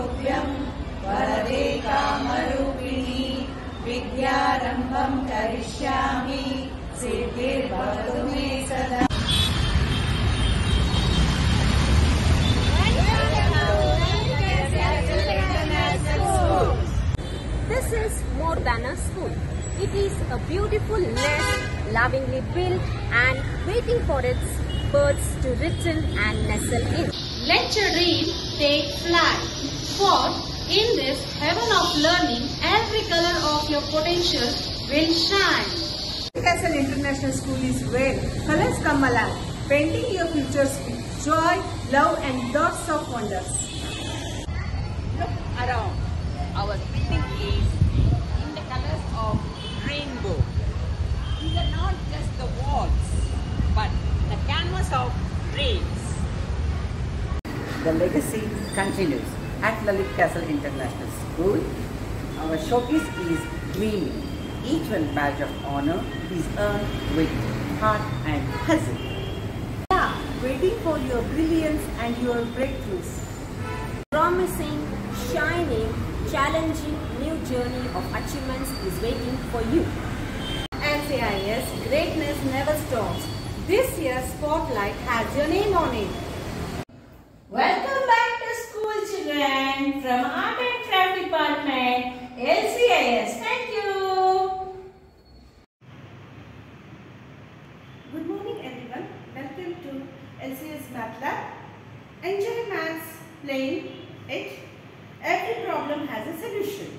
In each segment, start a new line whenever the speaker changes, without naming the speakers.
नमस्तुभ्यं वरदे कामरूपिणी विद्यारम्भं करिष्यामि सिद्धिर्भवतु मे सदा।
This is more than a school. It is a beautiful nest, lovingly built and waiting for its birds to return and nestle in.
Let your dream take flight. For in this heaven of learning, every color of your potential will shine.
Castle International School is where colors come alive, painting your futures with joy, love and lots of wonders.
Look around. Our building is in the colors of rainbow. These are not just the walls, but the canvas of dreams.
The legacy continues at Lalit Castle International School. Our showcase is gleaming. Each one badge of honor is earned with heart and hustle.
Yeah, waiting for your brilliance and your breakthroughs.
Promising, shining, challenging new journey of achievements is waiting for you.
LCIS, greatness never stops. This year's spotlight has your name on it.
Welcome back to school, children, from Art and Craft Department, LCIS. Thank you.
Good morning everyone. Welcome to LCS Math Lab. Enjoy maths, playing it. Every problem has a solution.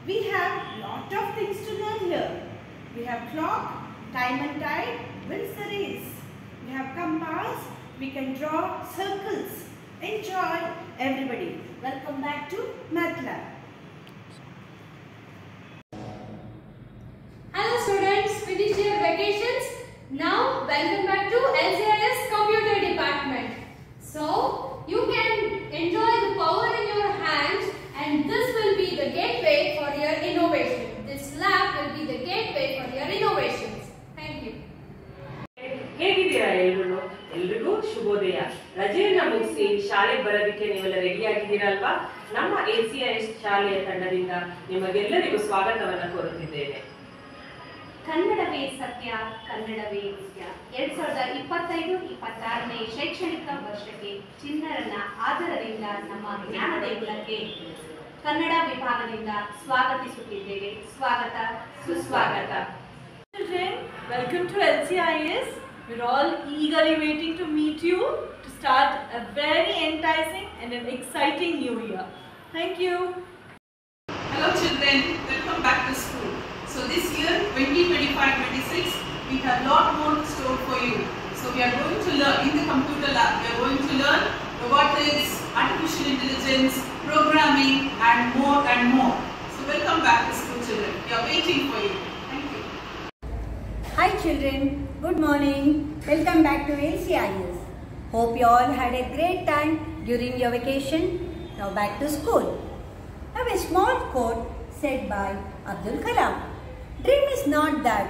We have lot of things to learn here. We have clock, time and tide, wins the race. We have compass, we can draw circles. Enjoy everybody. Welcome back to Math Lab.
Hello students, finished your vacations? Now welcome back to LCIS Computer Department. So you can enjoy the power in your hands, and this will be the gateway for your innovation. This lab will be the gateway for your innovations. Thank you.
ಹೇಗಿದ್ದೀರಾ ಎಲ್ರಿಗೂ ಶುಭೋದಯ. ರಜೆಯನ್ನ ಮುಗಿಸಿ ಶಾಲೆಗೆ ಬರೋದಕ್ಕೆ ನೀವೆಲ್ಲ ready ಆಗಿದ್ದೀರಲ್ವಾ? ನಮ್ಮ LCIS ಶಾಲೆಯ ತಂಡದಿಂದ ನಿಮಗೆಲ್ಲರಿಗೂ ಸ್ವಾಗತವನ್ನು ಕೋರುತ್ತಿದ್ದೇನೆ.
ಕನ್ನಡವೇ ಸತ್ಯ, ಕನ್ನಡವೇ ನಿತ್ಯ. 2025-26ನೇ ಶೈಕ್ಷಣಿಕ ವರ್ಷಕ್ಕೆ ಚಿಣ್ಣರನ್ನ ಆದರದಿಂದ ನಮ್ಮ ಜ್ಞಾನದೇಗುಲಕ್ಕೆ ಕನ್ನಡ ವಿಭಾಗದಿಂದ ಸ್ವಾಗತಿಸುತ್ತಿದ್ದೇವೆ. ಸ್ವಾಗತ, ಸುಸ್ವಾಗತ.
Children, welcome to LCIS. We're all eagerly waiting to meet you to start a very enticing and an exciting new year. Thank you.
Hello children, welcome back to school. So this year 2025-26 we have lot more in store for you. So we are going to learn in the computer lab. We are going to learn robotics, artificial intelligence, programming and more and more. So welcome back to school children. We are waiting for you. Thank you.
Hi children, good morning. Welcome back to LCIS. Hope you all had a great time during your vacation. Now back to school. I have a small quote said by Abdul Kalam. Dream is not that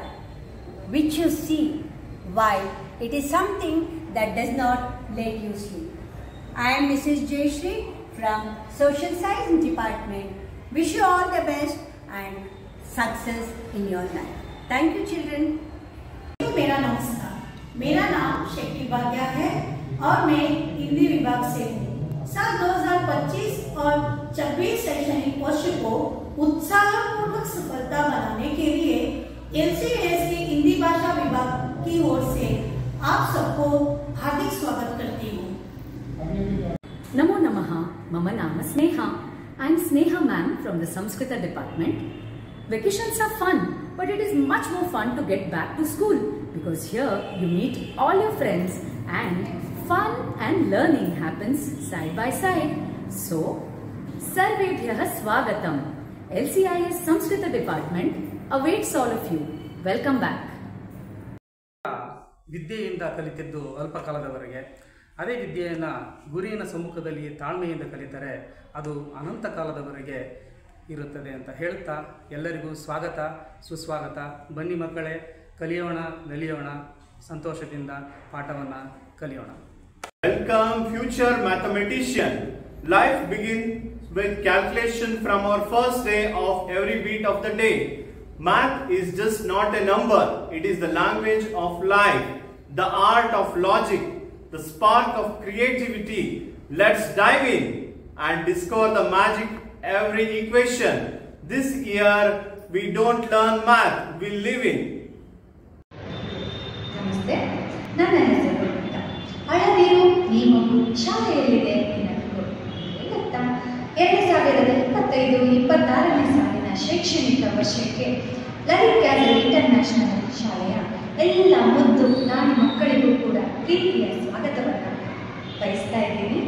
which you see, while it is something that does not let you sleep. I am Mrs. Jayashree from Social Science Department. Wish you all the best and success in your life. Thank you children.
मेरा नमस्कार, मेरा नाम शक्ति भाग्या है और मैं हिंदी विभाग से हूँ। साल 2025 और 26 शैक्षणिक वर्ष को उत्साहपूर्वक सफलता बनाने के लिए LCIS के हिंदी भाषा विभाग की ओर से आप सबको हार्दिक स्वागत करती हूँ।
Namo Namaha, Mama Nama Sneha. I am Sneha ma'am from the Samskrita department. Vacations are fun, but it is much more fun to get back to school because here you meet all your friends and fun and learning happens side by side. So, Sarvebhyah Swagatam. LCIS Samskrita department awaits all of you. Welcome back.
ವಿದ್ಯೆಯಿಂದ ಕಲಿತಿದ್ದು ಅಲ್ಪ ಕಾಲದವರೆಗೆ, ಅದೇ ವಿದ್ಯೆಯನ್ನು ಗುರಿಯಿನ ಸಮ್ಮುಖದಲ್ಲಿ ತಾಳ್ಮೆಯಿಂದ ಕಲಿತರೆ ಅದು ಅನಂತ ಕಾಲದವರೆಗೆ ಇರುತ್ತದೆ ಅಂತ ಹೇಳುತ್ತಾ ಎಲ್ಲರಿಗೂ ಸ್ವಾಗತ ಸುಸ್ವಾಗತ. ಬನ್ನಿ ಮಕ್ಕಳೇ, ಕಲಿಯೋಣ, ನಲಿಯೋಣ, ಸಂತೋಷದಿಂದ ಪಾಠವನ್ನು ಕಲಿಯೋಣ.
Welcome future mathematician. Life begins with calculation from our first day of every beat of the day. Math is just not a number. It is the language of life, the art of logic, the spark of creativity. Let's dive in and discover the magic every equation. This year we don't learn math, we live in.
ನಮಸ್ತೆ, ನನ್ನ ಹೆಸರು ಅಂತ. ಹಳದಿರು ಈ ಮಗು ಶಾಲೆಯಲ್ಲಿದೆ ನಿನಗೂ ಗೊತ್ತಾ? 2025-26ನೇ ಸಾಲಿನ ಶೈಕ್ಷಣಿಕ ವರ್ಷಕ್ಕೆ ಲಲಿತ್ ಕ್ಯಾಸಲ್ ಇಂಟರ್ನ್ಯಾಷನಲ್ ಶಾಲೆಯ ಎಲ್ಲ ಮುದ್ದು ನಾಡಿ ಮಕ್ಕಳಿಗೂ ಕೂಡ ಪ್ರೀತಿಯ ಸ್ವಾಗತವನ್ನು ಬಯಸ್ತಾ ಇದ್ದೀನಿ.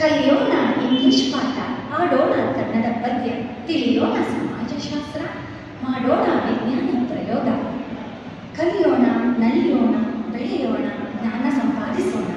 ಕಲಿಯೋಣ ಇಂಗ್ಲಿಷ್ ಪಾಠ, ಆಡೋಣ ಕನ್ನಡ ಪದ್ಯ, ತಿಳಿಯೋಣ ಸಮಾಜಶಾಸ್ತ್ರ, ಮಾಡೋಣ ವಿಜ್ಞಾನ ಪ್ರಯೋಗ. ಕಲಿಯೋಣ, ನಲಿಯೋಣ, ಬೆಳೆಯೋಣ, ಜ್ಞಾನ ಸಂಪಾದಿಸೋಣ.